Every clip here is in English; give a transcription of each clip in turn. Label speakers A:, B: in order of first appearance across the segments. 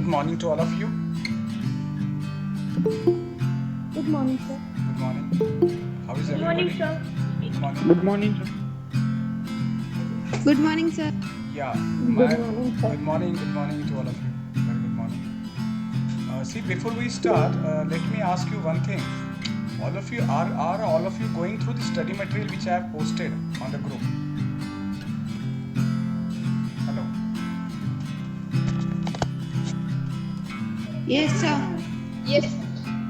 A: good morning to all of you.
B: Good morning, sir.
A: Good morning. How is
C: Good morning,
A: everybody?
C: sir.
A: Good morning.
D: Good morning, sir.
E: Good morning, sir.
A: Yeah,
B: Good morning, sir.
A: good morning to all of you. Very good morning. See, before we start, let me ask you one thing. All of you are all of you going through the study material which I have posted on the group? Hello.
E: Yes, sir.
C: Yes.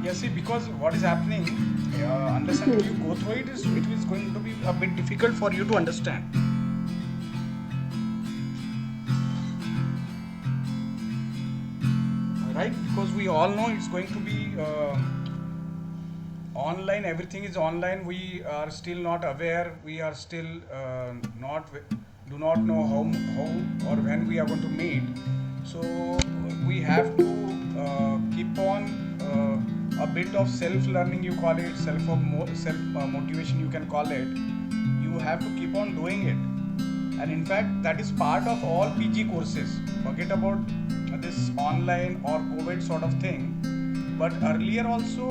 A: Yeah, see, because what is happening, unless until you go through it, it is going to be a bit difficult for you to understand. Right? Because we all know it's going to be online. Everything is online. We are still not aware. We are still not do not know how or when we are going to meet. So we have to keep on a bit of self learning. You call it self motivation. You can call it. You have to keep on doing it. And in fact, that is part of all PG courses. Forget about this online or COVID sort of thing. But earlier also,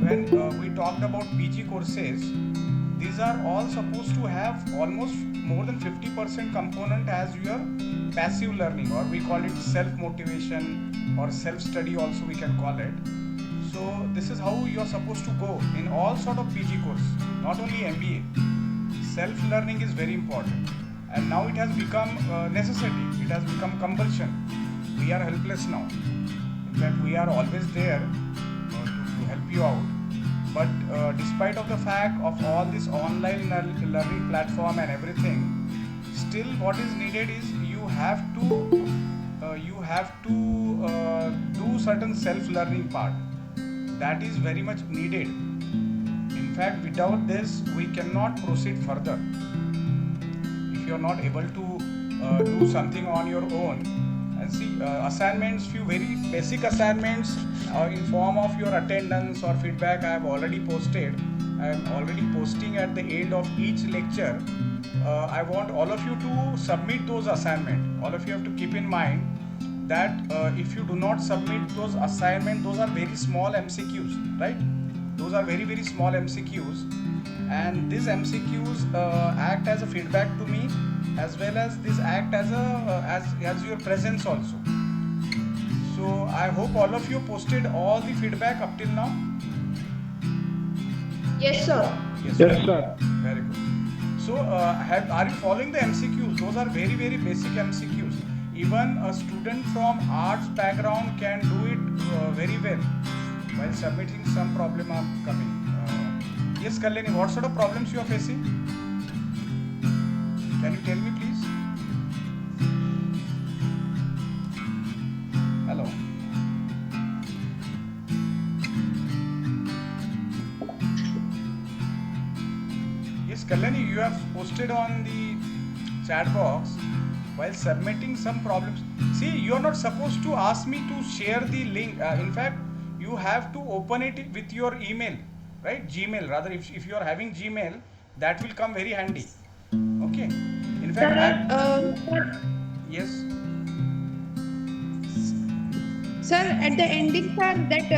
A: when we talked about PG courses, these are all supposed to have almost more than 50% component as your passive learning, or we call it self motivation or self study also we can call it. So this is how you are supposed to go in all sort of PG course, not only MBA. Self learning is very important, and now it has become necessity. It has become compulsion. We are helpless now. In fact, we are always there to help you out. But despite of the fact of all this online learning platform and everything, still what is needed is you have to do certain self learning part. That is very much needed. In fact, without this, we cannot proceed further. If you are not able to do something on your own, and see assignments, few very basic assignments in form of your attendance or feedback, I have already posted. I am already posting at the end of each lecture. I want all of you to submit those assignments. All of you have to keep in mind that if you do not submit those assignments, those are very small MCQs, right? Those are very very small MCQs, and these MCQs act as a feedback to me, as well as this act as a as your presence also. So I hope all of you posted all the feedback up till now.
C: Yes, sir.
A: Yes,
D: Yes,
A: very
D: sir.
A: good. Very good. So are you following the MCQs? Those are very very basic MCQs. Even a student from arts background can do it very well while submitting. Some problem are coming. Yes, Kalyani, what sort of problems you are facing? Can you tell me, please? Hello. Yes, Kalyani, you have posted on the chat box while submitting some problems. See, you are not supposed to ask me to share the link. In fact, you have to open it with your email, right? Gmail. Rather, if you are having Gmail, that will come very handy. Okay. In fact,
C: Sir,
A: yes.
E: Sir, at the ending, sir, that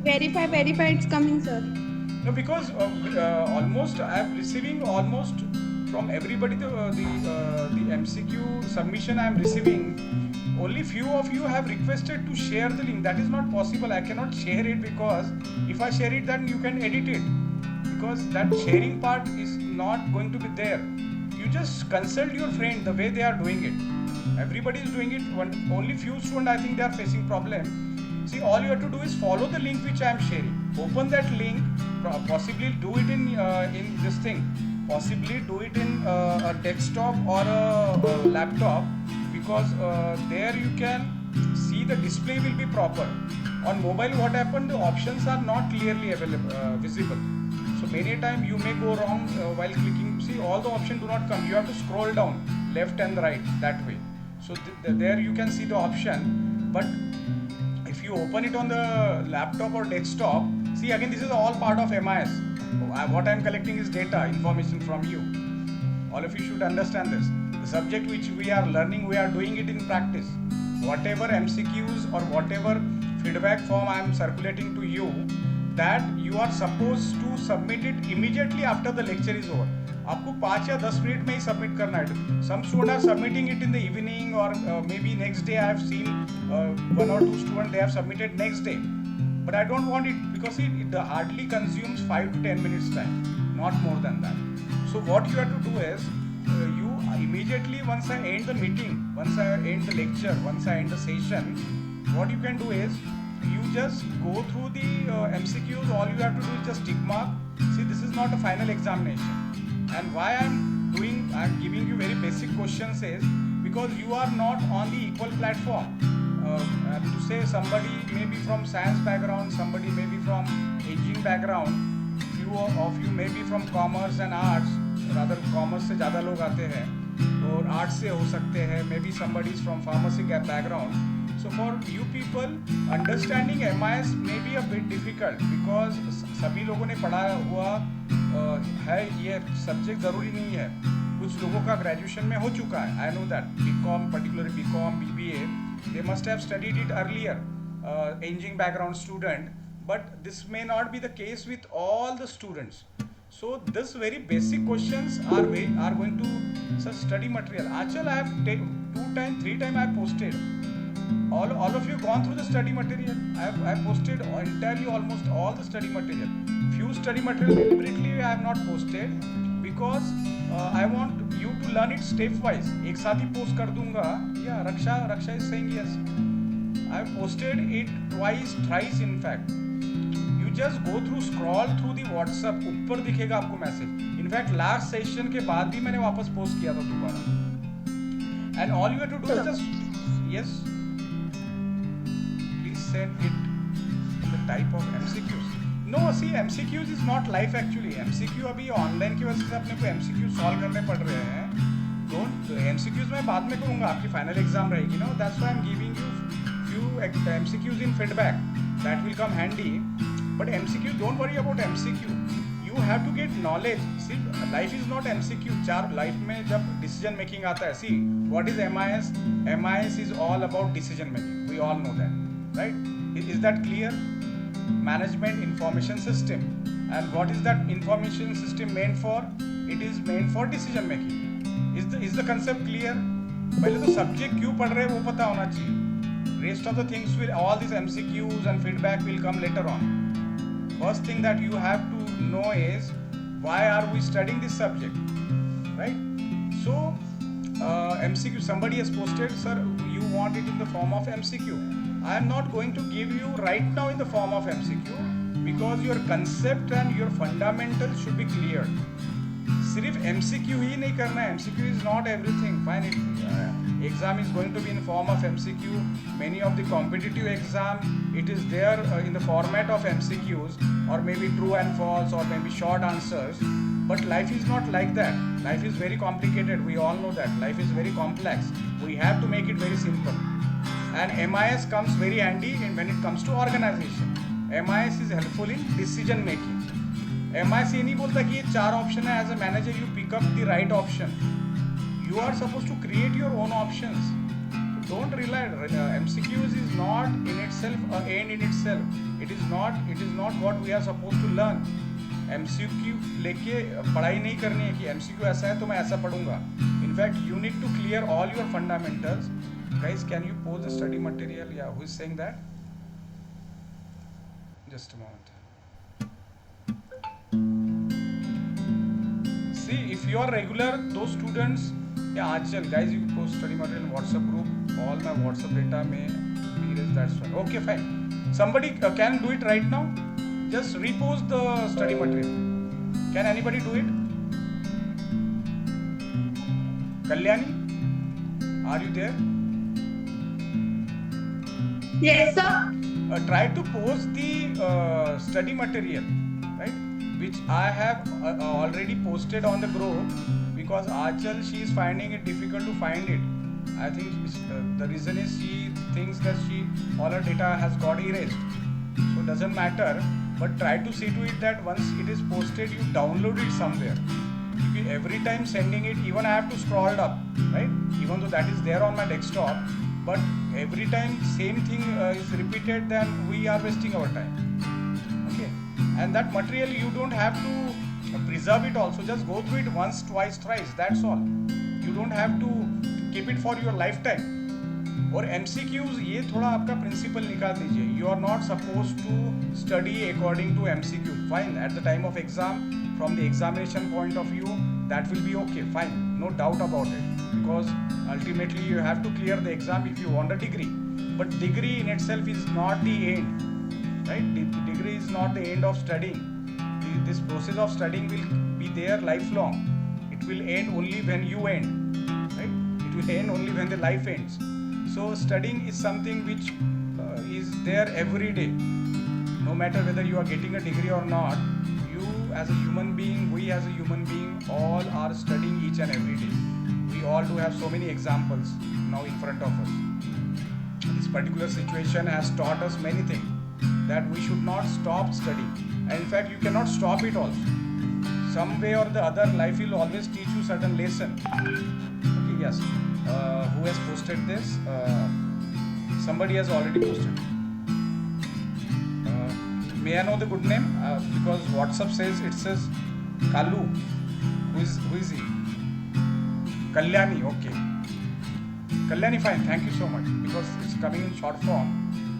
E: verify, it's coming, sir.
A: No, because almost I am receiving almost from everybody the MCQ submission I am receiving. Only few of you have requested to share the link. That is not possible. I cannot share it because if I share it, then you can edit it. Because that sharing part is not going to be there. You just consult your friend the way they are doing it. Everybody is doing it. Only few students I think they are facing problem. See, all you have to do is follow the link which I am sharing. Open that link. Possibly do it in this thing. Possibly do it in a desktop or a laptop, because there you can see the display will be proper. On mobile, what happened? The options are not clearly available, visible. So many a time you may go wrong while clicking. See, all the options do not come. You have to scroll down left and right that way. So there you can see the option. But if you open it on the laptop or desktop, see, again, this is all part of MIS. What I am collecting is data, information from you. All of you should understand this. The subject which we are learning, we are doing it in practice. whatever MCQs or whatever feedback form I am circulating to you, that you are supposed to submit it immediately after the lecture is over. आपको 5 या 10 minute में ही submit करना है. Some students are submitting it in the evening or maybe next day. I have seen 1 or 2 students, they have submitted next day. But I don't want it because it hardly consumes 5 to 10 minutes time, not more than that. So what you have to do is, you immediately, once I end the meeting, once I end the lecture, once I end the session, what you can do is, you just go through the MCQs. All you have to do is just tick mark. See, this is not a final examination. And why I'm giving you very basic questions is because you are not on the equal platform. To say somebody may be from science background, somebody may be from engineering background, few of you may be from commerce and arts, rather commerce से ज़्यादा लोग आते हैं और arts से हो सकते हैं, maybe somebody is from pharmacy background. So for you people, understanding MIS may be a bit difficult because सभी लोगों ने पढ़ा हुआ है, ये सब्जेक्ट ज़रूरी नहीं है. कुछ लोगों का ग्रेजुएशन में हो चुका है. I know that BCom, particularly BCom, BBA, they must have studied it earlier, engineering background student, but this may not be the case with all the students. So this very basic questions are going to such study material. Achal, I have 3 times I have posted. All of you gone through the study material. I have posted entirely almost all the study material. Few study material deliberately I have not posted because I want you to learn it step wise. एक साथ ही post कर दूंगा. Yeah, Raksha is saying yes. I have posted it twice, thrice in fact. You just go through, scroll through the WhatsApp. ऊपर दिखेगा आपको message. In fact, last session के बाद भी मैंने वापस post किया था दोबारा. And all you have to do is just yes. Please send it in the type of MCQs. No, see, MCQs is not life actually. MCQ अभी online की वजह से अपने को MCQ सॉल्व करने पड़ रहे हैं. Don't MCQs मैं बाद में करूँगा, आपकी फाइनल एग्जाम रहेगी ना. That's why I'm giving you few MCQs in feedback. That will come handy. But MCQ, don't worry about MCQ. You have to get knowledge. See, life is not MCQ. चार life में जब decision making आता है. See, what is MIS? MIS is all about decision making. We all know that, right? Is that clear? Management Information System. And what is that information system meant for? It is meant for decision making. Is the concept clear? पहले तो subject क्यों पढ़ रहे हैं वो पता होना चाहिए. Rest of the things will, all these MCQs and feedback will come later on. First thing that you have to know is why are we studying this subject, right? So MCQ, somebody has posted, sir, you want it in the form of MCQ. I am not going to give you right now in the form of MCQ because your concept and your fundamentals should be clear. सिर्फ MCQ ही नहीं करना है. MCQ is not everything. Fine, exam is going to be in form of MCQ. Many of the competitive exam, it is there in the format of MCQs or maybe true and false or maybe short answers. But life is not like that. Life is very complicated. We all know that. Life is very complex. We have to make it very simple. And MIS comes very handy when it comes to organization. MIS is helpful in decision making. MIS ये नहीं बोलता कि ये 4 option है. As a manager, you pick up the right option. You are supposed to create your own options. Don't rely. MCQs is not in itself an end in itself. It is not what we are supposed to learn. MCQ लेके पढ़ाई नहीं करनी है कि MCQ ऐसा है तो मैं ऐसा पढ़ूंगा. In fact, you need to clear all your fundamentals. Guys, can you post the study material? Yeah, who is saying that? Just a moment. See, if you are regular, those students, yeah, Achal, guys, you post study material in WhatsApp group. All my WhatsApp data may be erased. That's fine. Okay, fine. Somebody can do it right now. Just repost the study material. Can anybody do it? Kalyani, are you there?
E: Yes, sir.
A: Try to post the study material, right? Which I have already posted on the group because Achal, she is finding it difficult to find it. I think the reason is she thinks that all her data has got erased. So it doesn't matter, but try to see to it that once it is posted, you download it somewhere. Every time sending it, even I have to scroll up, right? Even though that is there on my desktop, but every time same thing is repeated, then we are wasting our time. Okay, and that material you don't have to preserve it also, just go through it once, twice, thrice, that's all. You don't have to keep it for your lifetime. और MCQs ये थोड़ा आपका principle निकाल दीजिए. You are not suppose to study according to MCQ. Fine, at the time of exam, from the examination point of view, that will be okay, fine, no doubt about it, because ultimately you have to clear the exam if you want a degree. But degree in itself is not the end, right? The degree is not the end of studying. This process of studying will be there lifelong. It will end only when you end, right? It will end only when the life ends. So studying is something which is there every day, no matter whether you are getting a degree or not. You as a human being, we as a human being, all are studying each and every day. We all do have so many examples now in front of us. This particular situation has taught us many things, that we should not stop studying, and in fact you cannot stop it also. Some way or the other, life will always teach you certain lesson. Okay, yes. Who has posted this? Somebody has already posted. May I know the good name? Because WhatsApp says, it says Kalu. Who is he? Kalyani. Okay. Kalyani, fine. Thank you so much, because it's coming in short form.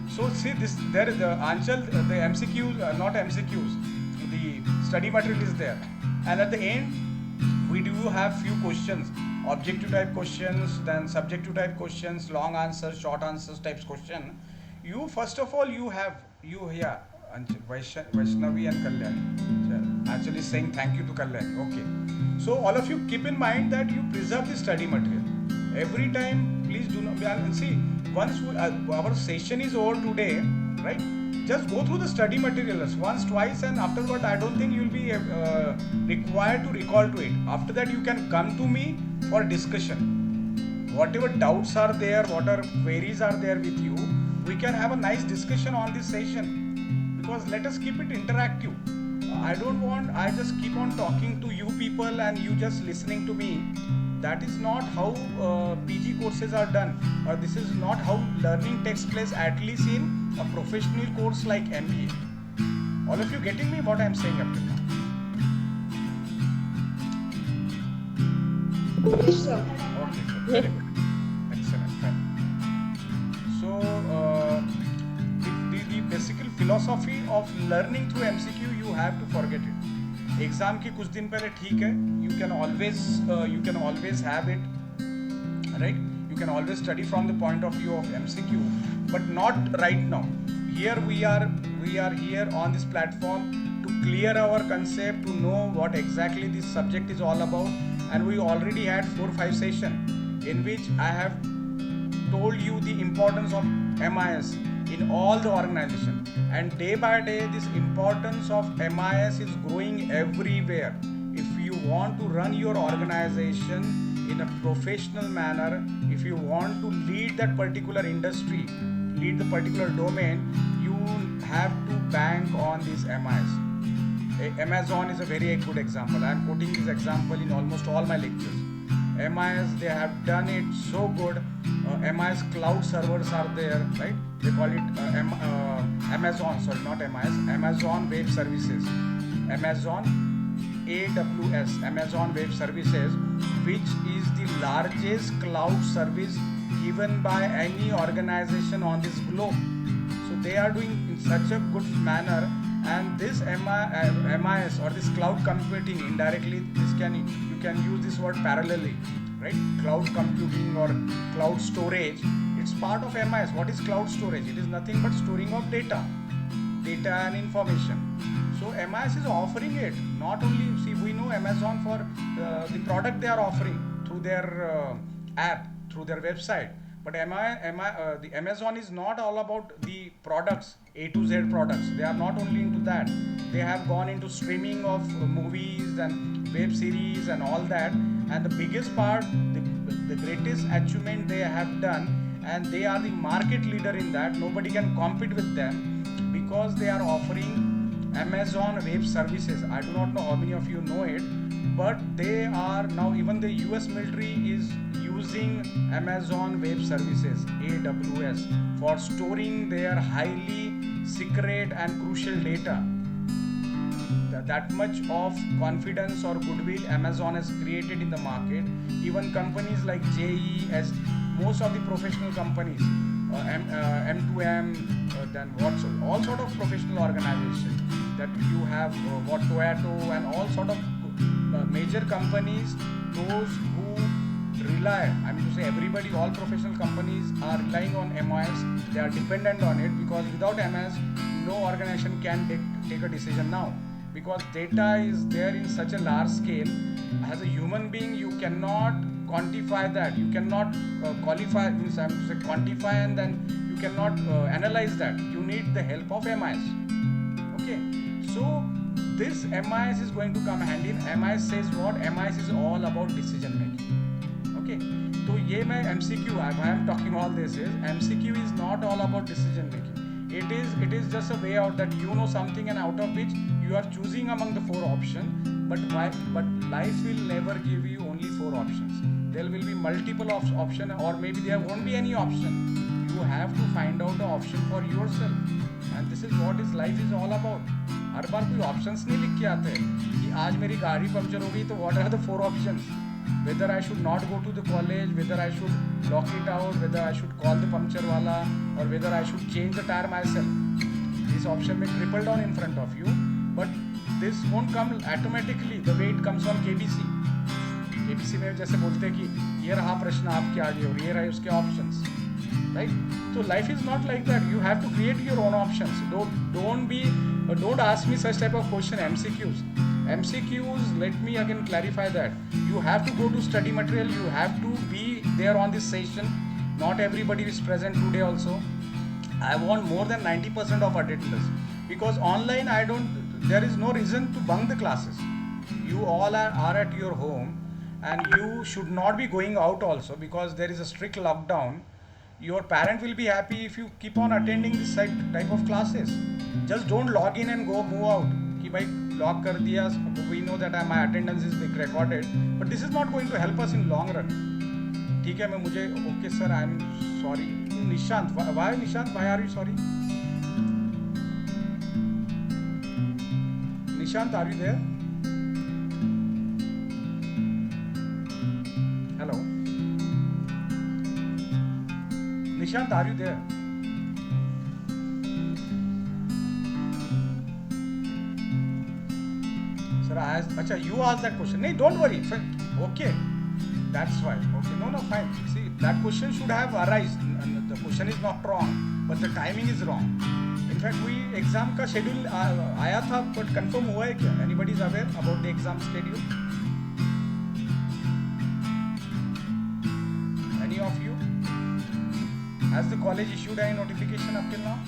A: So see this. There is the Anchal, the MCQs, not MCQs. The study material is there, and at the end we do have few questions. Objective type questions, then subjective type questions, long answers, short answers types question. You first of all Vaishnavi and Kalyani actually saying thank you to Kalyani. Okay, so all of you keep in mind that you preserve the study material every time. Please do not see, once our session is over today, right? Just go through the study materials once, twice, and afterward I don't think you'll be required to recall to it. After that you can come to me for discussion. Whatever doubts are there, whatever queries are there with you, we can have a nice discussion on this session, because let us keep it interactive. I don't want I just keep on talking to you people and you just listening to me. That is not how PG courses are done, or this is not how learning takes place, at least in a professional course like MBA. All of you getting me what I am saying up till now?
E: Yes, sir.
A: Okay, sir. Very good. Excellent. Fine. So, the basic philosophy of learning through MCQ, you have to forget it. Exam की कुछ दिन पहले ठीक है, you can always have it, right? You can always study from the point of view of MCQ, but not right now. Here we are here on this platform to clear our concept, to know what exactly this subject is all about, and we already had 4-5 sessions in which I have told you the importance of MIS in all the organization, and day by day this importance of MIS is growing everywhere. If you want to run your organization in a professional manner, if you want to lead that particular industry, lead the particular domain, you have to bank on this MIS. Amazon is a very good example. I am quoting this example in almost all my lectures. MIS, they have done it so good. MIS cloud servers are there, right? They call it Amazon, sorry, not MIS, Amazon Web Services. Amazon AWS, Amazon Web Services, which is the largest cloud service given by any organization on this globe. So they are doing in such a good manner, and this MIS or this cloud computing, indirectly you can use this word parallelly, right? Cloud computing or cloud storage, it's part of MIS. What is cloud storage? It is nothing but storing of data and information. So MIS is offering it. Not only, see, we know Amazon for the product they are offering through their app, through their website, but the Amazon is not all about the products, A to Z products. They are not only into that. They have gone into streaming of movies and web series and all that. And the biggest part, the greatest achievement they have done, and they are the market leader in that. Nobody can compete with them because they are offering Amazon Web Services. I do not know how many of you know it, but they are now, even the US military is using Amazon Web Services, AWS, for storing their highly secret and crucial data. That much of confidence or goodwill Amazon has created in the market. Even companies like JE, as most of the professional companies, M2M, then what's all sort of professional organizations that you have, what Toyota and all sort of major companies, those who rely, I mean to say everybody, all professional companies are relying on MIS. They are dependent on it, because without MIS, no organization can take a decision now. Because data is there in such a large scale. As a human being, you cannot quantify that. You cannot qualify, means I have to say quantify, and then you cannot analyze that. You need the help of MIS. Okay, so this MIS is going to come handy. MIS says what? MIS is all about decision making. Okay, so ये मैं MCQ, why I am talking all this is, MCQ is not all about decision making. It is just a way out that you know something, and out of which you are choosing among the 4 options. But life will never give you only 4 options. There will be multiple options, or maybe there won't be any option. You have to find out the option for yourself, and this is what is life is all about. हर बार कोई options नहीं लिख के आते हैं कि आज मेरी गाड़ी पंक्चर हो गई तो what are the 4 options? Whether I should not go to the college, whether I should lock it out, whether I should call the puncture wala, or whether I should change the tire myself. This option may triple down in front of you, but this won't come automatically the way it comes on KBC. KBC में जैसे बोलते हैं कि ये रहा प्रश्न आपके आगे और ये रहे उसके options, right? So life is not like that. You have to create your own options. Don't ask me such type of question. MCQs, let me again clarify that. You have to go to study material. You have to be there on this session. Not everybody is present today also. I want more than 90% of attendance, because online there is no reason to bunk the classes. You all are at your home, and you should not be going out also, because there is a strict lockdown. Your parent will be happy if you keep on attending this type of classes. Just don't log in and go move out. कि भाई log कर दिया, we know that my attendance is being recorded, but this is not going to help us in long run. ठीक है, मैं मुझे okay sir, I am sorry. Nishant, why Nishant? Why are you sorry? Nishant, are you there? Hello. Nishant, are you there? Sir, Acha, you asked that question. No, don't worry. Okay, that's fine. Okay, no, fine. See, that question should have arisen. The question is not wrong, but the timing is wrong. In fact, we exam का schedule आया था, but confirm हुआ है क्या? Anybody is aware about the exam schedule? Any of you? Has the college issued any notification up till now?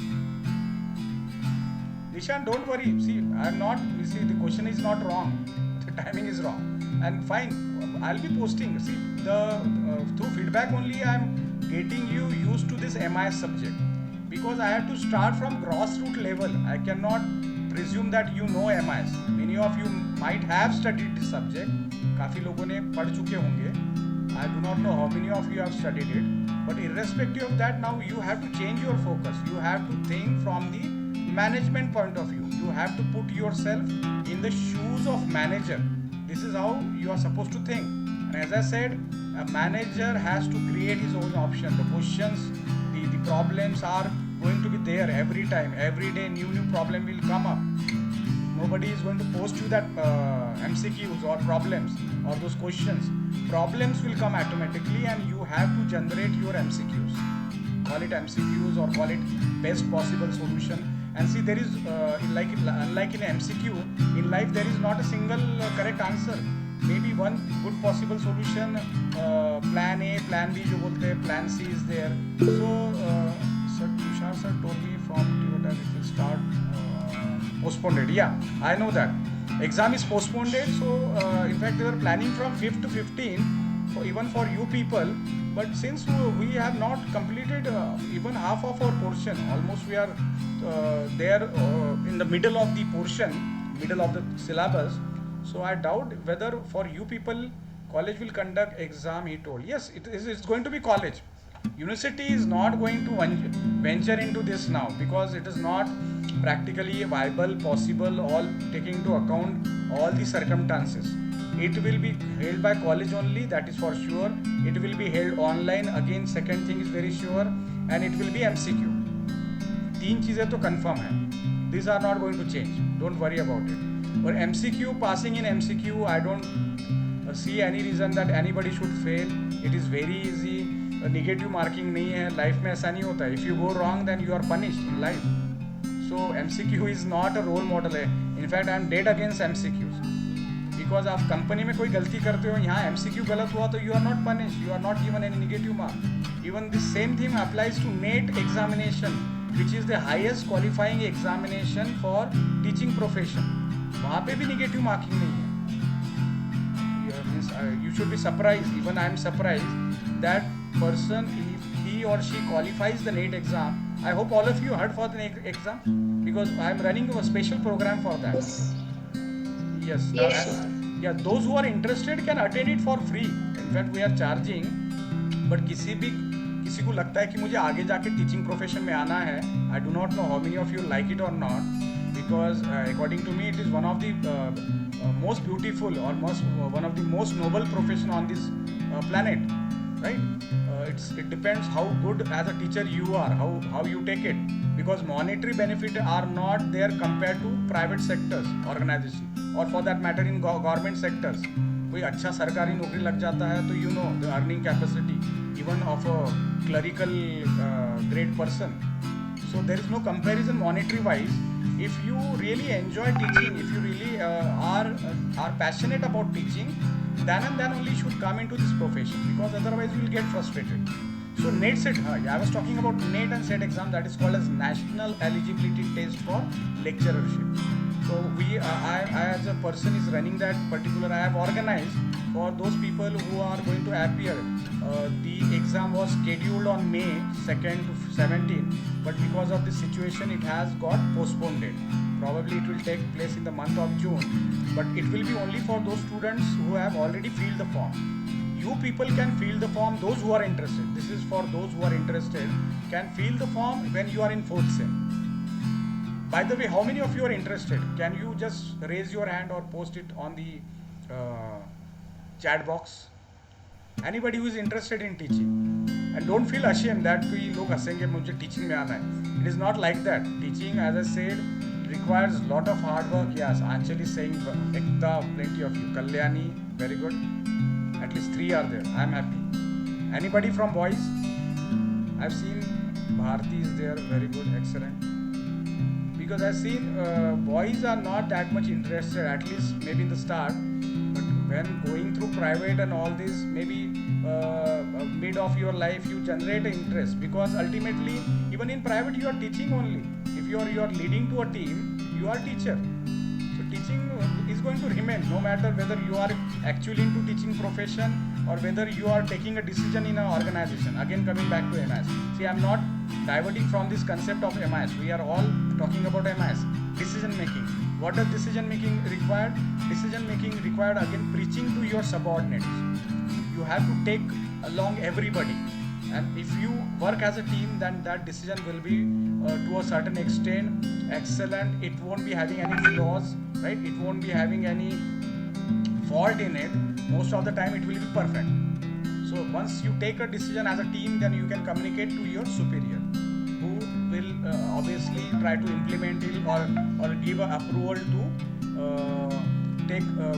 A: Nishan, don't worry. See, the question is not wrong. The timing is wrong. And fine, I'll be posting. See, through feedback only I'm getting you used to this MIS subject. Because I have to start from grassroots level. I cannot presume that you know MIS. Many of you might have studied this subject. काफ़ी लोगों ने पढ़ चुके होंगे. I do not know how many of you have studied it. But irrespective of that, now you have to change your focus. You have to think from the management point of view. You have to put yourself in the shoes of manager. This is how you are supposed to think. And as I said, a manager has to create his own option. The questions, the problems are going to be there every time. Every day new problem will come up. Nobody is going to post you that MCQs or problems or those questions. Problems will come automatically, and you have to generate your MCQs. Call it MCQs or call it best possible solution. And see, there is unlike in MCQ, in life there is not a single correct answer. Maybe one good possible solution, plan A, plan B, जो बोलते हैं, plan C is there. So, Tushar sir told me from Toyota it will start postponed. Yeah, I know that. Exam is postponed. So, in fact, they were planning from 5th to 15th, even for you people. But since we have not completed even half of our portion, almost we are there in the middle of the portion, middle of the syllabus. So I doubt whether for you people college will conduct exam. He told yes, it's going to be college. University is not going to venture into this now because it is not practically viable, possible, all taking into account all the circumstances. It will be held by college only, that is for sure. It will be held online again, second thing is very sure, and it will be MCQ. तीन चीज़ें तो confirm है. These are not going to change. Don't worry about it. और MCQ, passing in MCQ, I don't see any reason that anybody should fail. It is very easy. Negative marking नहीं है. Life में ऐसा नहीं होता है. If you go wrong, then you are punished in life. So MCQ is not a role model है. In fact, I am dead against MCQs. Because आप company में कोई गलती करते हो, यहाँ MCQ गलत हुआ तो you are not punished. You are not given any negative mark. Even the same thing applies to NET examination, which is the highest qualifying examination for teaching profession. वहाँ पे भी negative marking नहीं है. You should be surprised. Even I am surprised that person, if he or she qualifies the NET exam. I hope all of you heard for the NET exam because I am running a special program for that. Yes.
E: Yes.
A: Yeah, those who are interested can attend it for free. In fact, we are charging. But किसी को लगता है कि मुझे आगे जाके teaching profession में आना है. I do not know how many of you like it or not, because according to me it is one of the most beautiful or one of the most noble profession on this planet, right? It depends how good as a teacher you are, how you take it, because monetary benefit are not there compared to private sectors organization, or for that matter in government sectors. कोई अच्छा सरकारी नौकरी लग जाता है तो you know the earning capacity even of a clerical grade person. So there is no comparison monetary wise. If you really enjoy teaching, if you really are passionate about teaching, then and then only should come into this profession, because otherwise you will get frustrated. So NET set, I was talking about NET and SET exam, that is called as National Eligibility Test for Lecturership. So I as a person is running that particular, I have organized for those people who are going to appear. The exam was scheduled on May 2nd to 17th, but because of the situation it has got postponed. Probably it will take place in the month of June, but it will be only for those students who have already filled the form. You people can fill the form, those who are interested. This is for those who are interested, can fill the form when you are in 4th sem. By the way, how many of you are interested? Can you just raise your hand or post it on the chat box? Anybody who is interested in teaching, and don't feel ashamed that कोई लोग हंसेंगे मुझे teaching में आना है. It is not like that. Teaching, as I said, requires lot of hard work. Yes, Anjali is saying Ekta, plenty of you. Kalyani, very good. At least 3 are there. I am happy. Anybody from boys? I've seen Bharti is there. Very good, excellent. Because I've seen boys are not that much interested, at least maybe in the start, but when going through private and all this, maybe mid of your life you generate an interest, because ultimately even in private you are teaching only. If you are leading to a team, you are teacher. So teaching is going to remain no matter whether you are actually into teaching profession or whether you are taking a decision in an organization. Again, coming back to MIS. See, I'm not diverting from this concept of MIS. We are all talking about MIS. Decision making. What does decision making required? Decision making required, again, preaching to your subordinates. You have to take along everybody. And if you work as a team, then that decision will be to a certain extent excellent. It won't be having any flaws, right? It won't be having any fault in it. Most of the time it will be perfect. So once you take a decision as a team, then you can communicate to your superior, who will obviously try to implement it or give a approval to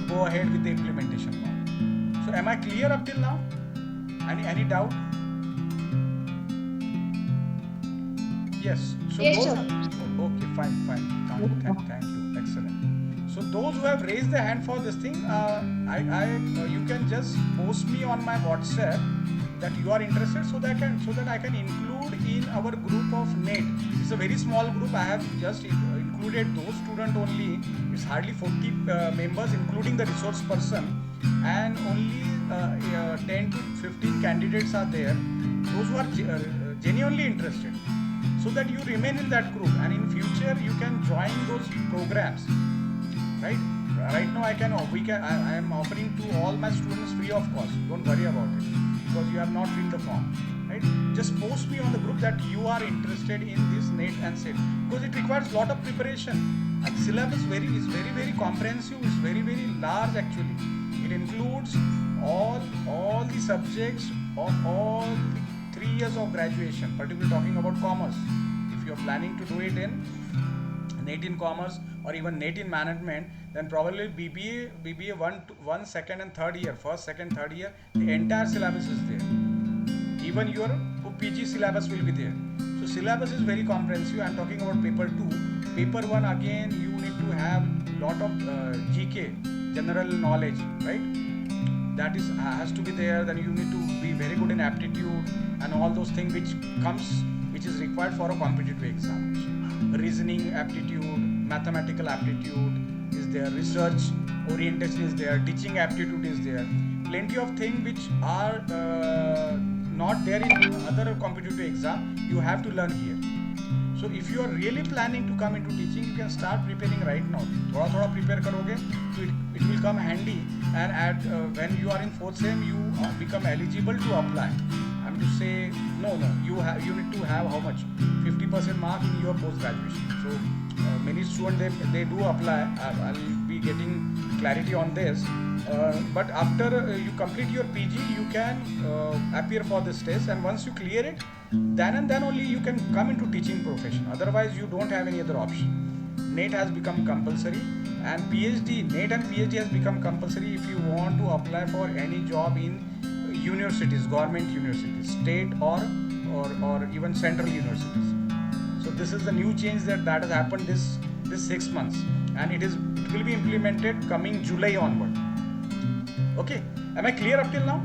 A: go ahead with the implementation part. So am I clear up till now? Any doubt? Yes. So
E: Yes,
A: those
E: sir.
A: okay, fine. Thank you. Excellent. So those who have raised their hand for this thing, you can just post me on my WhatsApp that you are interested, so that I can include in our group of NET. It's a very small group. I have just included those students only. It's hardly 40 members, including the resource person, and only 10 to 15 candidates are there. Those who are genuinely interested, so that you remain in that group, and in future you can join those programs, right? right now I am offering to all my students free of cost. Don't worry about it because you have not filled the form, right? Just post me on the group that you are interested in this NET and SET because it requires lot of preparation. And syllabus is very comprehensive. It's very large actually. It includes all the subjects of all the 3 years of graduation. Particularly talking about commerce. If you are planning to do it in NET in commerce or even NET in management, then probably BBA 1, 2nd and 3rd year, first, second, third year, the entire syllabus is there. Even your PG syllabus will be there. So syllabus is very comprehensive. I'm talking about paper 2. Paper 1 again you need to have lot of GK, general knowledge, right? That is has to be there. Then you need to be very good in aptitude and all those things which is required for a competitive exam. Reasoning aptitude, mathematical aptitude is there, research orientation is there, teaching aptitude is there. Plenty of things which are not there in other competitive exam. You have to learn here. So if you are really planning to come into teaching, you can start preparing right now. थोड़ा prepare करोगे, so it will come handy. And when you are in 4th sem, you become eligible to apply. I'm to say no. You need to have how much? 50% mark in your post graduation. So many students they do apply. I'll be getting clarity on this. But after you complete your PG, you can appear for this test, and once you clear it, then and then only you can come into teaching profession. Otherwise, you don't have any other option. NET has become compulsory, and NET and PhD has become compulsory if you want to apply for any job in universities, government universities, state or even central universities. So this is the new change that has happened this 6 months, and it will be implemented coming July onward. Okay, am I clear up till now?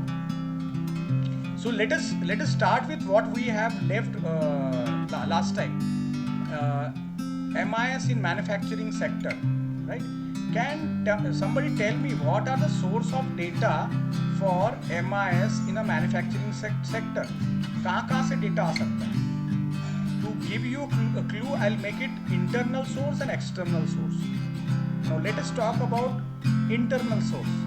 A: So let us start with what we have left last time. MIS in manufacturing sector, right? Can somebody tell me what are the source of data for MIS in a manufacturing sector? कहाँ से data आ सकता है? To give you a clue, I'll make it internal source and external source. Now let us talk about internal source.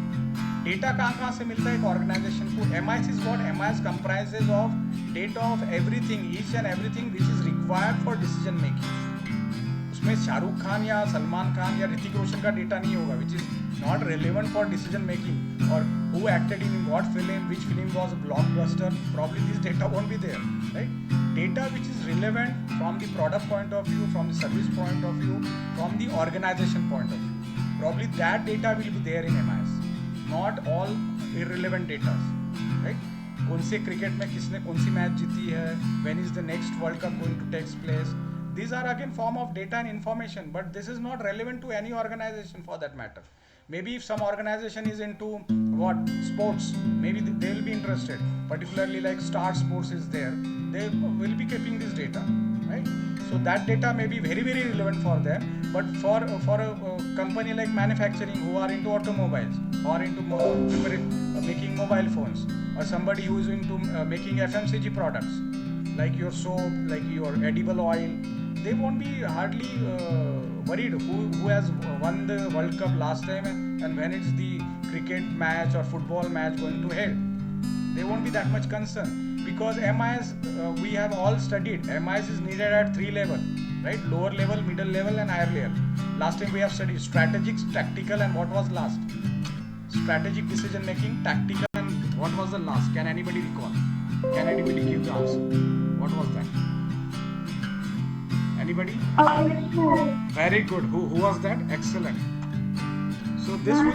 A: Data कहाँ से मिलता है एक organisation को? MIS is what? MIS comprises of data of everything, each and everything which is required for decision making. उसमें शाहरुख खान या सलमान खान या ऋतिक रोशन का डेटा नहीं होगा, which is not relevant for decision making, or who acted in what film, which film was a blockbuster. Probably this data won't be there, right? Data which is relevant from the product point of view, from the service point of view, from the organization point of view. Probably that data will be there in MIS. Not all irrelevant data, right? कौन से cricket में किसने कौन सी match जीती है, when is the next World Cup going to take place. These are again form of data and information, but this is not relevant to any organization for that matter. Maybe if some organization is into sports, maybe they will be interested. Particularly like Star Sports is there, they will be keeping this data, right? So that data may be very relevant for them, but for a company like manufacturing who are into automobiles or into making mobile phones, or somebody who is into making FMCG products like your soap, like your edible oil, they won't be hardly worried who has won the World Cup last time and when it's the cricket match or football match going to held. They won't be that much concerned because MIS we have all studied. MIS is needed at 3 levels, right? Lower level, middle level and higher level. Last time we have studied strategic, tactical, and what was last? Strategic decision making, tactical, and what was the last? Can anybody recall? Can anybody give the answer? What was that? Anybody? Very good. Who was that? Excellent. So this will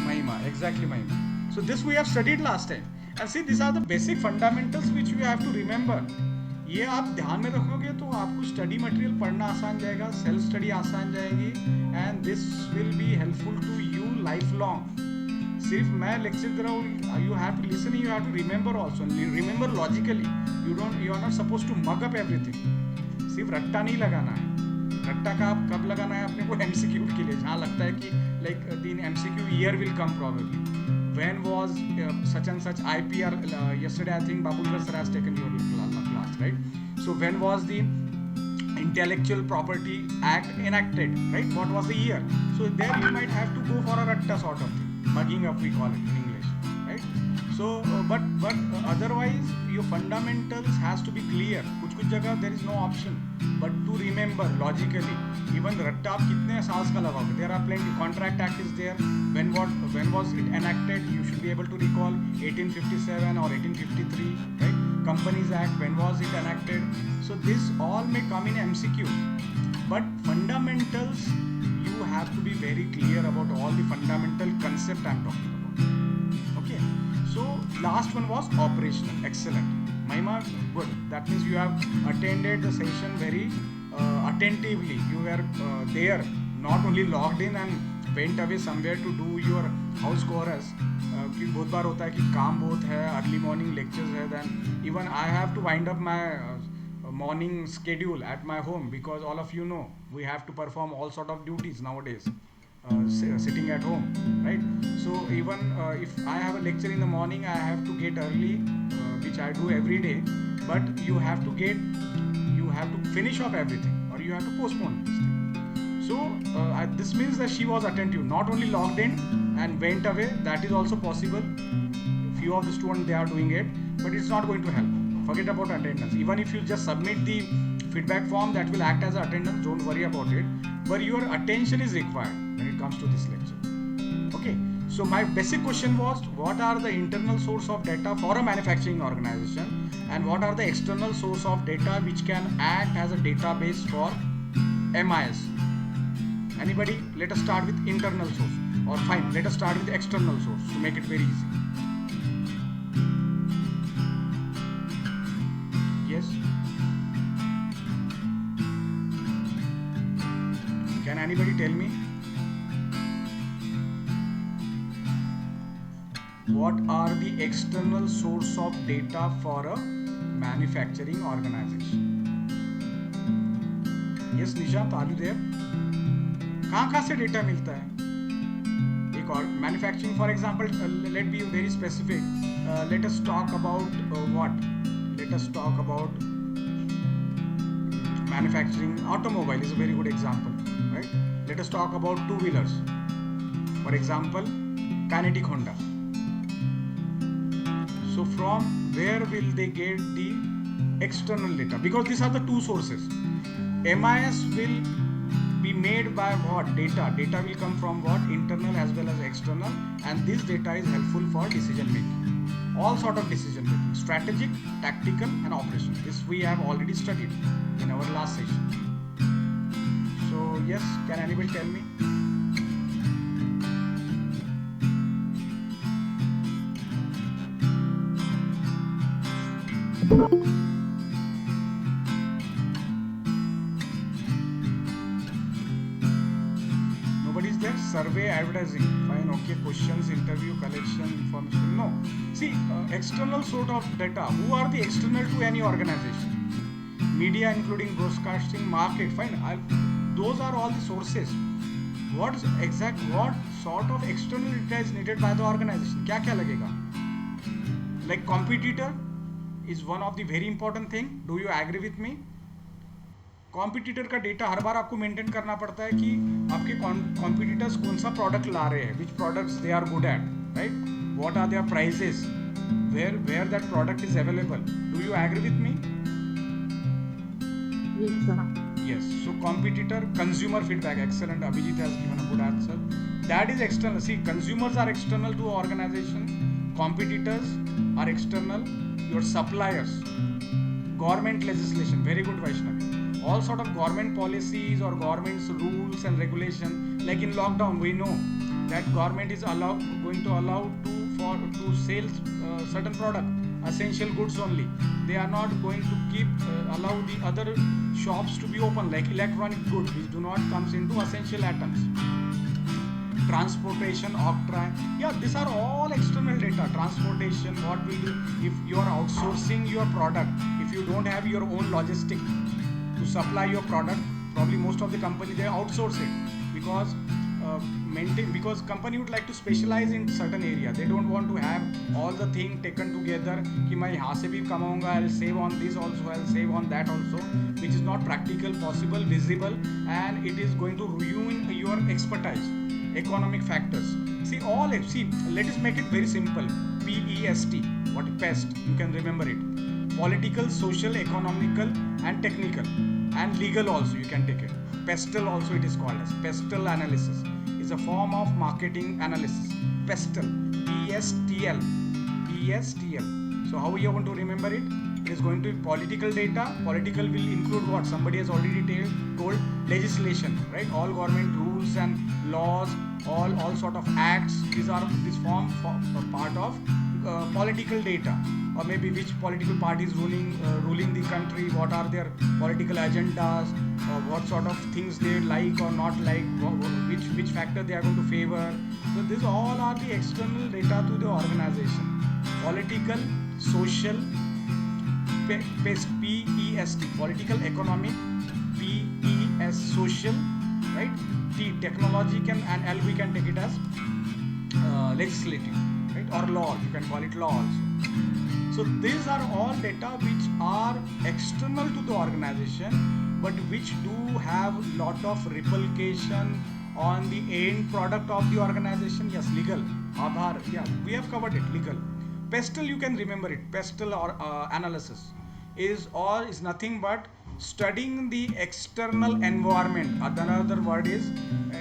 A: Mahima, exactly Mahima. So this we have studied last time. And see, these are the basic fundamentals which you have to remember. ये आप ध्यान में रखोगे तो आपको study material पढ़ना आसान जाएगा, सेल्फ स्टडी आसान जाएगी, and this will be helpful to you life long. सिर्फ मैं लेक्चर दे रहा हूँ, you have to listen, you have to remember also, remember logically. You are not suppose to mug up everything. सिर्फ रट्टा नहीं लगाना है. रट्टा का आप कब लगाना है अपने को? MCQ के लिए, जहाँ लगता है कि like the MCQ year will come probably. When was such and such IPR? Yesterday I think Babulkar sir has taken your class, right? So when was the Intellectual Property Act enacted, right? What was the year? So there you might have to go for a ratta sort of thing, mugging up we call it in English, right? So but otherwise your fundamentals has to be clear. कुछ जगह there is no option but to remember logically. Even ratta आप कितने साल का लगाओगे? There are plenty. Contract Act is there. When was it enacted? You should be able to recall 1857 or 1853, right? Companies Act, when was it enacted? So this all may come in MCQ, but fundamentals you have to be very clear about all the fundamental concept I'm talking about. Okay, so last one was operational. Excellent, Mahima, good. That means you have attended the session very attentively. You were there, not only logged in and went away somewhere to do your house chorus. क्योंकि बहुत बार होता है कि काम बहुत है, early morning lectures है, then even I have to wind up my morning schedule at my home, because all of you know we have to perform all sort of duties nowadays, sitting at home, right? So even if I have a lecture in the morning, I have to get early, which I do every day, but you have to finish off everything, or you have to postpone this thing. So this means that she was attentive, not only logged in and went away. That is also possible. Few of the students, they are doing it, but it's not going to help. Forget about attendance. Even if you just submit the feedback form, that will act as attendance. Don't worry about it. But your attention is required when it comes to this lecture. Okay. So my basic question was, what are the internal source of data for a manufacturing organization, and what are the external source of data which can act as a database for MIS? Anybody? Let us start with internal source. Or fine, let us start with external source to make it very easy. Yes? Can anybody tell me? What are the external source of data for a manufacturing organization? Yes, Nishant, are you there? कहाँ से data मिलता है? एक और manufacturing, for example, let be very specific. Let us talk about what? Let us talk about manufacturing. Automobile is a very good example, right? Let us talk about two wheelers, for example Kinetic Honda. So from where will they get the external data? Because these are the two sources. MIS will be made by what? Data. Data will come from what? Internal as well as external, and this data is helpful for decision making. All sort of decision making, strategic, tactical and operational. This we have already studied in our last session. So yes, can anybody tell me? Nobody is there? Survey, advertising, fine, okay. Questions, interview, collection, information. No. See, external sort of data. Who are the external to any organization? Media, including broadcasting, market, fine. Those are all the sources. What sort of external data is needed by the organization? क्या लगेगा? Like competitor is one of the very important thing. Do you agree with me? Competitor का data हर बार आपको maintain करना पड़ता है कि आपके competitors कौन सा प्रोडक्ट ला रहे हैं, which products they are good at, right? What are their prices, where that product is available. Do you agree with me? Yes. So competitor, consumer feedback. Excellent. Abhijit has given a good answer. That is external. See, consumers are external to organization. Competitors are external. Your suppliers. Government legislation. Very good, Vaishnavi. All sort of government policies or government's rules and regulation. Like in lockdown, we know that government is going to allow to sell certain product, essential goods only. They are not going to allow the other shops to be open, like electronic goods, which do not comes into essential items. Transportation, Octran, yeah, these are all external data. Transportation, what will do if you are outsourcing your product, if you don't have your own logistic to supply your product? Probably most of the company, they outsource it because maintain, because company would like to specialize in certain area. They don't want to have all the thing taken together कि मैं यहाँ से भी कमाऊंगा, I'll save on this also, I'll save on that also, which is not practical, possible, visible, and it is going to ruin your expertise. Economic factors. See, let us make it very simple. PEST. What PEST? You can remember it. Political, social, economical, and technical, and legal also. You can take it. PESTL also it is called as. PESTL analysis is a form of marketing analysis. PESTL. PSTL. PSTL. So how you are going to remember it? It is going to be political data. Political will include what? Somebody has already told legislation, right? All government rules and laws, all sort of acts. These form part of political data, or maybe which political party is ruling the country, what are their political agendas, or what sort of things they like or not like, which factor they are going to favor. So these all are the external data to the organization. Political, social, PEST, political, economic, PES, social, right? T, technology, and L we can take it as legislative, right? Or law, you can call it law also. So these are all data which are external to the organization, but which do have lot of replication on the end product of the organization. Yes, legal, Aadhaar, yeah, we have covered it, legal. PESTL, you can remember it. PESTL or analysis is nothing but studying the external environment. Another word is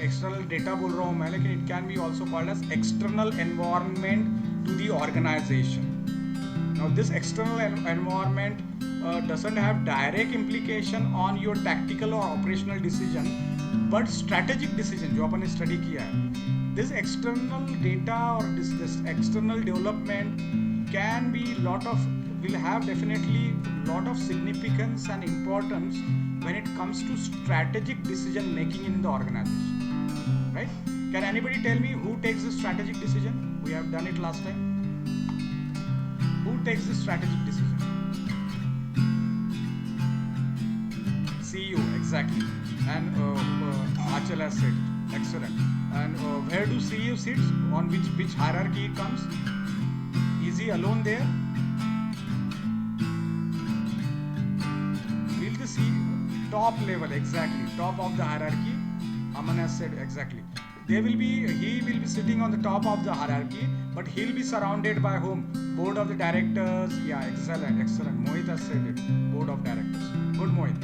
A: external data बोल रहा हूँ मैं, लेकिन it can be also called as external environment to the organization. Now this external environment doesn't have direct implication on your tactical or operational decision, but strategic decision जो अपन ने study किया है. This external data or this external development can be will have definitely lot of significance and importance when it comes to strategic decision making in the organization, right? Can anybody tell me who takes the strategic decision? We have done it last time. Who takes the strategic decision? CEO, exactly. And Achal has said it. Excellent. And where do CEO sits? On which hierarchy it comes? Is he alone there? Will the CEO, top level, exactly, top of the hierarchy? Aman has said exactly. He will be sitting on the top of the hierarchy, but he'll be surrounded by whom? Board of the directors. Yeah, excellent. Mohit has said it. Board of directors. Good, Mohit.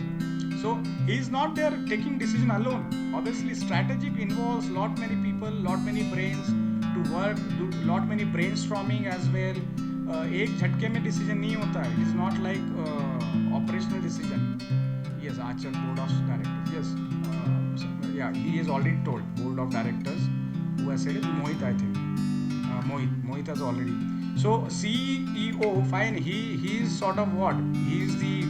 A: So he is not there taking decision alone. Obviously, strategic involves lot many people, lot many brains to work, lot many brainstorming as well. एक झटके में decision नहीं होता है. It is not like operational decision. Yes, Achal, board of directors. Yes. Yeah, he is already told. Board of directors. Who has said it? Mohit, I think. Mohit has already. So CEO, fine. He is sort of what? He is the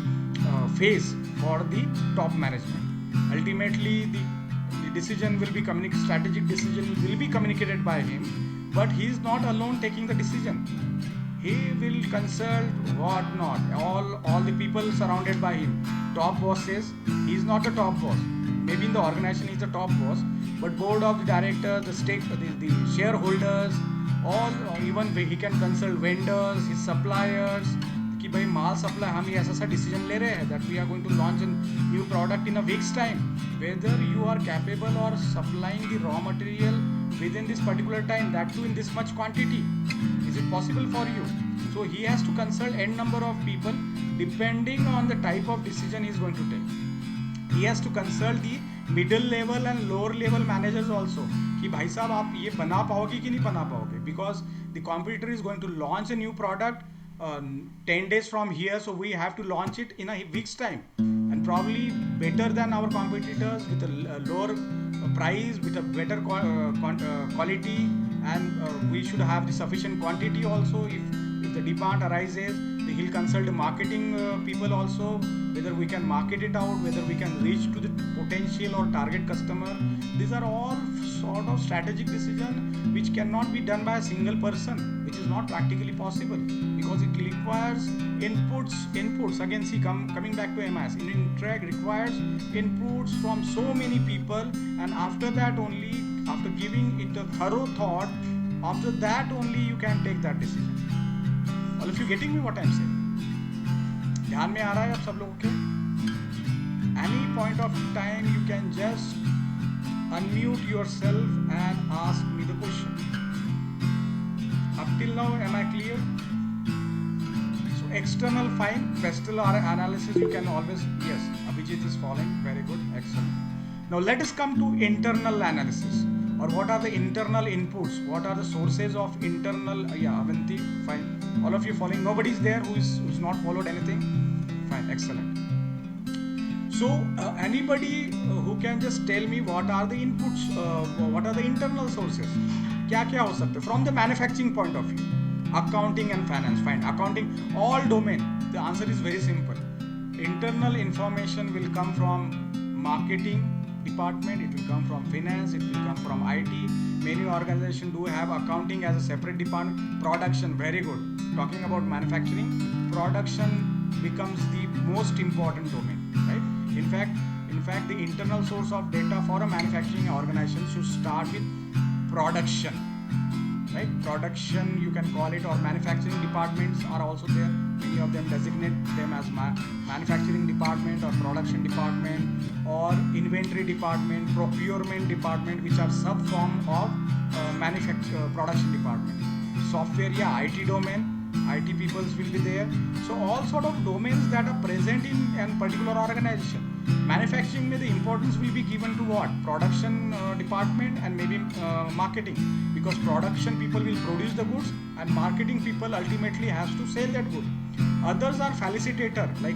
A: face for the top management. Ultimately, the decision will be strategic decision will be communicated by him, but he is not alone taking the decision. He will consult all the people surrounded by him. Top boss says he is not the top boss. Maybe in the organization he is the top boss, but board of the directors, the shareholders, even he can consult vendors, his suppliers. कि भाई माल supply हम ये ऐसा decision ले रहे हैं that we are going to launch a new product in a week's time, whether you are capable or supplying the raw material within this particular time, that too in this much quantity, is it possible for you? So he has to consult n number of people depending on the type of decision he is going to take. He has to consult the middle level and lower level managers also कि भाई साहब आप ये बना पाओगे कि नहीं बना पाओगे, because the competitor is going to launch a new product 10 days from here, so we have to launch it in a week's time, and probably better than our competitors with a lower price, with a better quality, and we should have the sufficient quantity also. If the demand arises, he'll consult the marketing people also, whether we can market it out, whether we can reach to the potential or target customer. These are all sort of strategic decisions which cannot be done by a single person, which is not practically possible, because it requires inputs. Again, see, coming back to MIS, Interact requires inputs from so many people, and after that only after giving it a thorough thought, after that only you can take that decision. All of you getting me what I'm saying? ध्यान में आ रहा है आप सब लोगों के? Any point of time you can just unmute yourself and ask me the question. Up till now, am I clear? So external fine, pestle analysis you can always, yes, Abhijit is following, very good, excellent. Now let us come to internal analysis, or what are the internal inputs, what are the sources of internal, Avanti, fine. All of you following, nobody's there who's not followed anything? Fine, excellent. So anybody who can just tell me what are the inputs, what are the internal sources? क्या क्या हो सकते? From the manufacturing point of view, accounting and finance, fine. Accounting, all domain. The answer is very simple. Internal information will come from marketing department. It will come from finance. It will come from IT. Many organizations do have accounting as a separate department. Production, very good. Talking about manufacturing, production becomes the most important domain, right? In fact, the internal source of data for a manufacturing organization should start with production, right? Production, you can call it, or manufacturing departments are also there. Many of them designate them as manufacturing department or production department or inventory department, procurement department, which are sub-form of production department. Software, IT domain. IT peoples will be there. So all sort of domains that are present in a particular organization. Manufacturing में the importance will be given to what? Production department and maybe marketing, because production people will produce the goods and marketing people ultimately has to sell that good. Others are facilitator like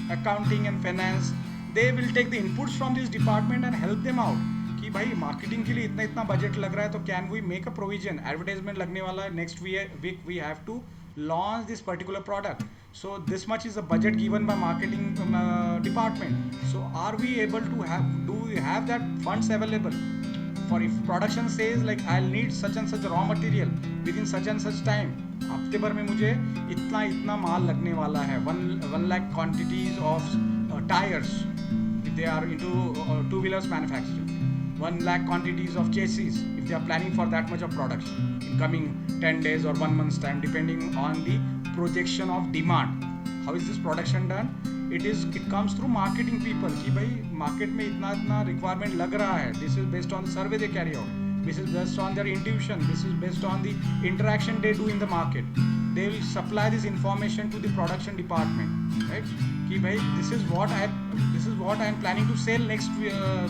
A: accounting and finance. They will take the inputs from this department and help them out. कि भाई marketing के लिए इतना इतना budget लग रहा है तो can we make a provision, advertisement लगने वाला है next week we have to launch this particular product, so this much is the budget given by marketing department. So are we able to do we have that funds available for if production says like I'll need such and such raw material within such and such time, हफ्ते भर में मुझे इतना इतना माल लगने वाला है, 1 lakh quantities of tires if they are into two-wheelers manufacturing, 1 lakh quantities of chassis if they are planning for that much of production in coming 10 days or 1 month's time, depending on the projection of demand. How is this production done? It comes through marketing people कि भाई market में इतना इतना requirement लग रहा है. This is based on the survey they carry out. This is based on their intuition. This is based on the interaction they do in the market. They will supply this information to the production department, right? कि भाई this is what I am planning to sell next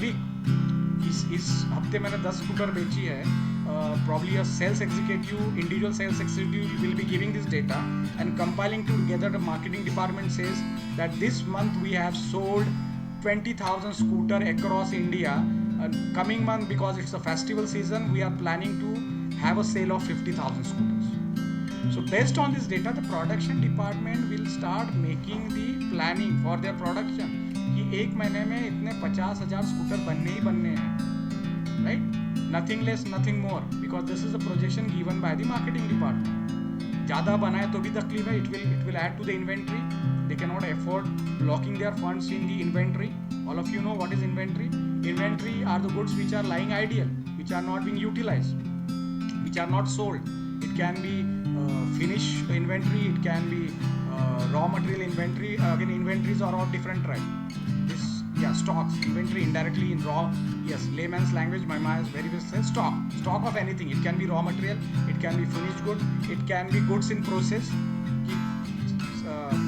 A: week. इस हफ्ते मैंने 10 scooter बेची है. Probably a sales executive, individual sales executive will be giving this data and compiling together. The marketing department says that this month we have sold 20,000 scooter across India. Coming month, because it's a festival season, we are planning to have a sale of 50,000 scooters. So based on this data, the production department will start making the planning for their production कि एक महीने में इतने 50,000 scooter बनने ही बनने हैं, right? Nothing less, nothing more, because this is a projection given by the marketing department. ज़्यादा बनाए तो भी तकलीफ है. It will add to the inventory. They cannot afford locking their funds in the inventory. All of you know what is inventory. Inventory are the goods which are lying idle, which are not being utilized, which are not sold. It can be finished inventory. It can be raw material inventory. Again, inventories are of different type. Stocks, inventory indirectly in raw. Yes, layman's language, my mind is very well said. Stock of anything. It can be raw material. It can be finished good. It can be goods in process.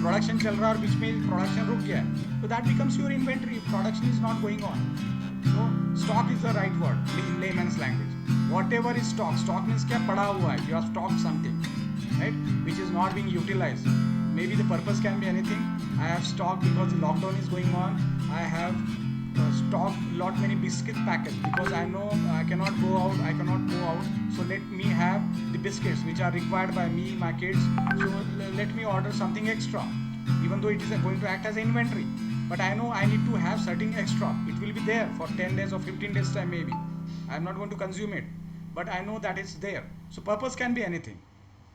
A: Production चल रहा है और बीच में production रुक गया है, so that becomes your inventory. Production is not going on. So stock is the right word in layman's language. Whatever is stock means क्या पड़ा हुआ है. You have stocked something, right, which is not being utilized. Maybe the purpose can be anything. I have stocked because the lockdown is going on. I have stocked lot many biscuit packets because I know I cannot go out. So let me have the biscuits which are required by me, my kids. So let me order something extra, even though it is going to act as inventory. But I know I need to have certain extra. It will be there for 10 days or 15 days time maybe. I am not going to consume it, but I know that it's there. So purpose can be anything,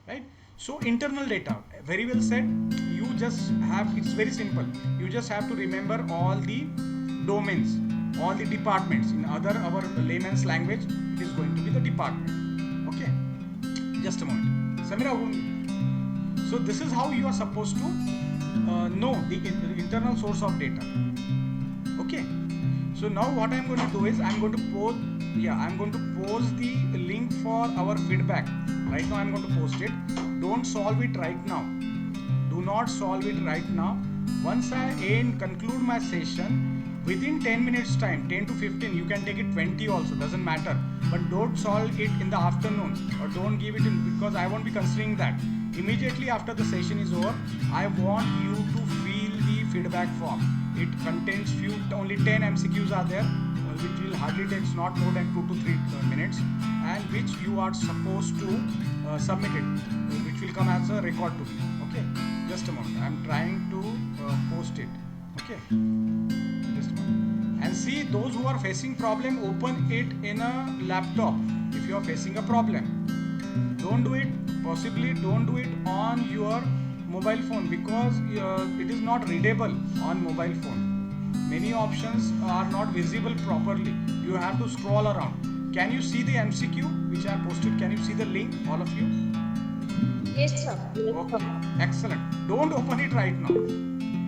A: right? So internal data, very well said. You just have, it's very simple. You just have to remember all the domains. all the departments. In other our layman's language, it is going to be the department. Okay, just a moment. Samira, so this is how you are supposed to know the internal source of data. Okay, so now what I'm going to do is I'm going to post the link for our feedback. Right now I'm going to post it. Don't solve it right now. Do not solve it right now. Once I conclude my session, within 10 minutes time, 10 to 15, you can take it 20 also, doesn't matter. But don't solve it in the afternoon, or don't give it in, because I won't be considering that. Immediately after the session is over, I want you to fill the feedback form. It contains only 10 MCQs are there, which will hardly take not more than 2 to 3 minutes, and which you are supposed to submit it, which will come as a record to me. Okay, just a moment. I'm trying to post it. Okay, just a moment. And see, those who are facing problem, open it in a laptop. If you are facing a problem, don't do it. Possibly don't do it on your mobile phone, because it is not readable on mobile phone. Many options are not visible properly. You have to scroll around. Can you see the MCQ which I posted? Can you see the link, all of you?
B: Yes, sir.
A: Okay, excellent. Don't open it right now.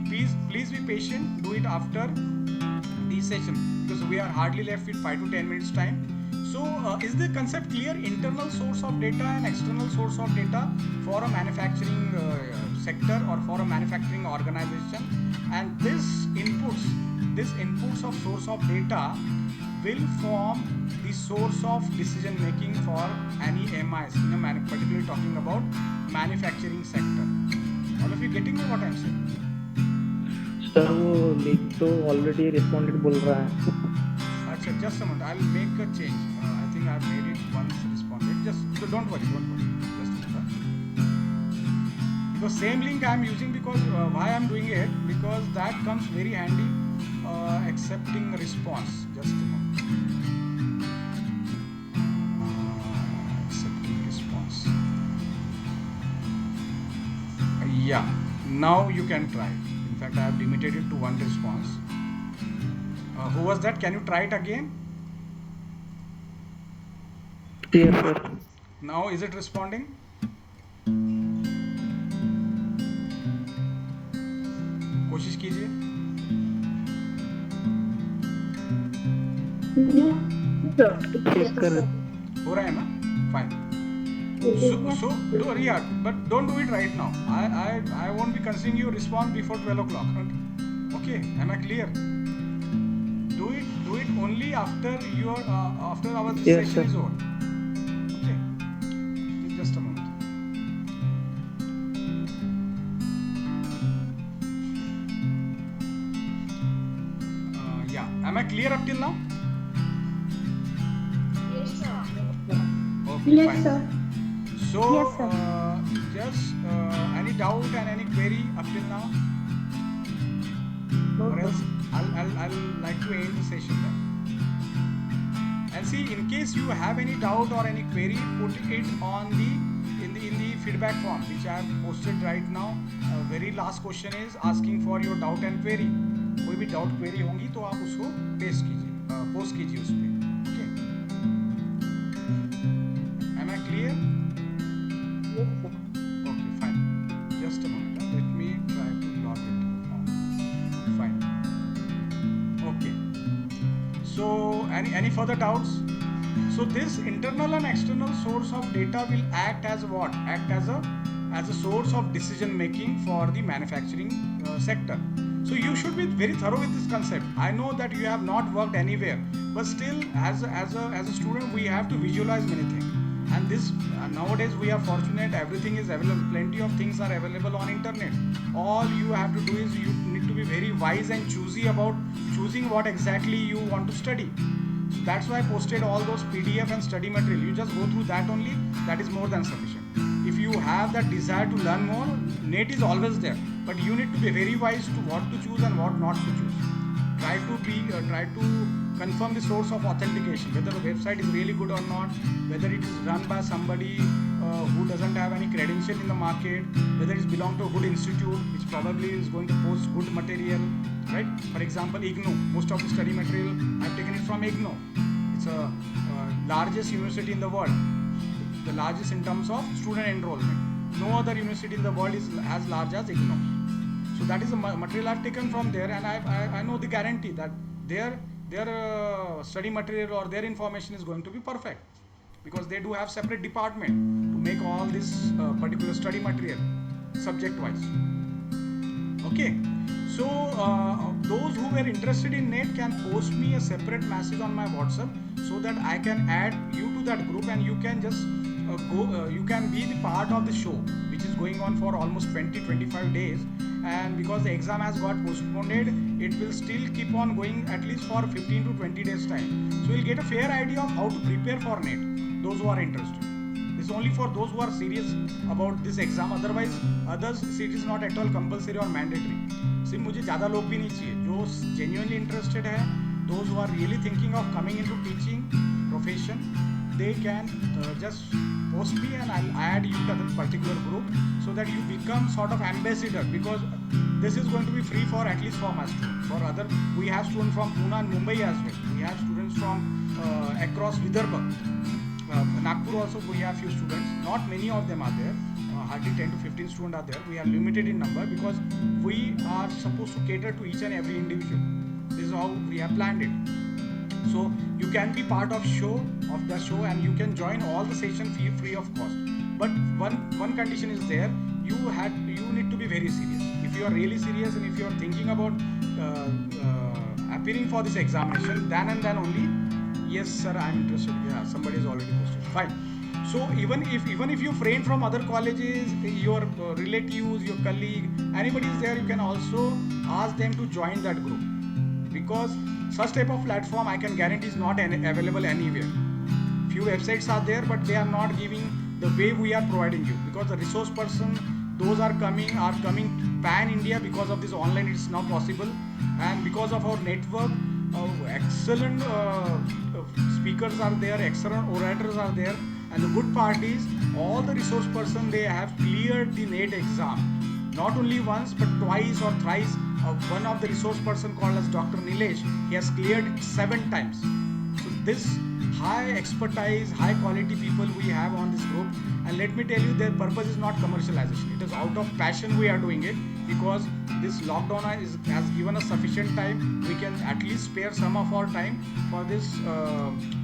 A: Please be patient. Do it after the session, because we are hardly left with 5 to 10 minutes time. So is the concept clear? Internal source of data and external source of data for a manufacturing sector or for a manufacturing organization. And this inputs of source of data will form the source of decision making for any MIs, particularly talking about manufacturing sector. All of you getting what I'm saying?
C: Sir वो link तो already responded बोल रहा है.
A: अच्छा, just a moment. I'll make a change. I think I've made it once responded. So don't worry. Just a moment. Because same link I'm using, because why I'm doing it, because that comes very handy. Accepting response. Just a moment. Accepting response. Yeah. Now you can try. In fact, I have limited it to one response. Who was that? Can you try it again?
C: Yes, sir.
A: Now is it responding? कोशिश कीजिए.
C: Check कर.
A: हो रहा है ना? Fine. So yeah, but don't do it right now. I won't be considering your response before 12 o'clock. Okay, am I clear? Do it only after our
C: Yes,
A: session
C: sir.
A: is over. Okay, just a moment. Yeah, am I clear up till now?
B: Yes, sir.
A: Okay,
E: Yes,
A: fine.
E: sir.
A: So
B: Yes, sir.
A: just any doubt and any query up till now, or else I'll like to end the session then. And see, in case you have any doubt or any query, put it on in the feedback form which I have posted right now. Very last question is asking for your doubt and query. कोई भी doubt query होंगी तो आप उसको post कीजिए उस पे. Okay. Am I clear?
B: Yes, sir.
A: Okay, fine. Just a moment. Let me try to log it. Fine. Okay. So, any further doubts? So this internal and external source of data will act as what? Act as a source of decision making for the manufacturing sector. So you should be very thorough with this concept. I know that you have not worked anywhere, but still, as a student, we have to visualize many things. And this nowadays we are fortunate. Everything is available. Plenty of things are available on internet. All you have to do is you need to be very wise and choosy about choosing what exactly you want to study. So that's why I posted all those PDF and study material. You just go through that only. That is more than sufficient. If you have that desire to learn more, NET is always there. But you need to be very wise to what to choose and what not to choose. Try to confirm the source of authentication, whether the website is really good or not, whether it is run by somebody who doesn't have any credential in the market, whether it belongs to a good institute which probably is going to post good material, right? For example, IGNOU. Most of the study material I've taken it from IGNOU. It's a largest university in the world, the largest in terms of student enrollment. No other university in the world is as large as IGNOU. So that is the material I've taken from there, and I know the guarantee that their study material or their information is going to be perfect, because they do have separate department to make all this particular study material subject wise. Okay, so those who were interested in NET can post me a separate message on my WhatsApp so that I can add you to that group, and you can just you can be the part of the show, which is going on for almost 20-25 days. And because the exam has got postponed, it will still keep on going at least for 15 to 20 days time. So you'll get a fair idea of how to prepare for NET, those who are interested. This is only for those who are serious about this exam. Otherwise, others, it is not at all compulsory or mandatory. सिर्फ मुझे ज़्यादा लोग भी नहीं चाहिए. जो genuinely interested है, those who are really thinking of coming into teaching profession, they can just post me and I'll add you to that particular group so that you become sort of ambassador, because this is going to be free for at least for my students. For other, we have students from Pune and Mumbai as well. We have students from across Vidarbha. Nagpur also we have few students. Not many of them are there. Hardly 10 to 15 students are there. We are limited in number because we are supposed to cater to each and every individual. This is how we have planned it. So you can be part of the show and you can join all the session free of cost. But one condition is there. You need to be very serious. If you are really serious and if you are thinking about appearing for this examination, then and then only, yes sir, I am interested. Yeah, somebody is already posted. Fine. So even if your friend from other colleges, your relatives, your colleague, anybody is there, you can also ask them to join that group, because such type of platform I can guarantee is not available anywhere. Few websites are there, but they are not giving the way we are providing you, because the resource person, those are coming pan India. Because of this online, it's now possible, and because of our network, excellent speakers are there, excellent orators are there. And the good part is, all the resource person, they have cleared the NET exam, not only once but twice or thrice. One of the resource person called as Dr. Nilesh, he has cleared it 7 times. So this high expertise, high quality people we have on this group, and let me tell you, their purpose is not commercialization. It is out of passion we are doing it, because this lockdown has given us sufficient time. We can at least spare some of our time for this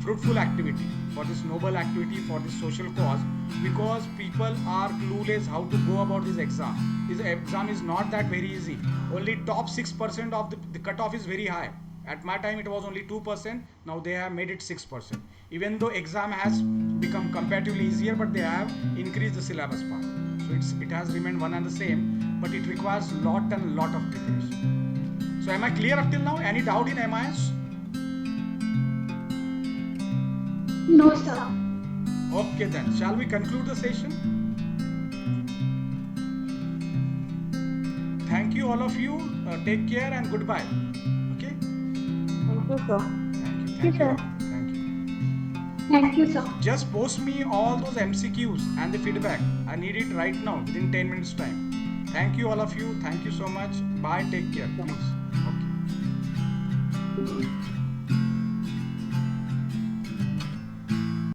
A: fruitful activity, for this noble activity, for this social cause, because people are clueless how to go about this exam. This exam is not that very easy. Only top 6% of the cutoff is very high. At my time it was only 2%, now they have made it 6%. Even though exam has become comparatively easier, but they have increased the syllabus part. So it has remained one and the same, but it requires lot of preparation. So am I clear up till now? Any doubt in MIS?
B: No, sir.
A: Okay then, shall we conclude the session? Thank you all of you. Take care and goodbye. Okay?
B: Thank you, sir.
A: Thank you.
B: Yes, sir.
A: Thank you.
B: Thank you, sir.
A: Just post me all those MCQs and the feedback. I need it right now, within 10 minutes time. Thank you all of you. Thank you so much. Bye. Take care. Please. Okay.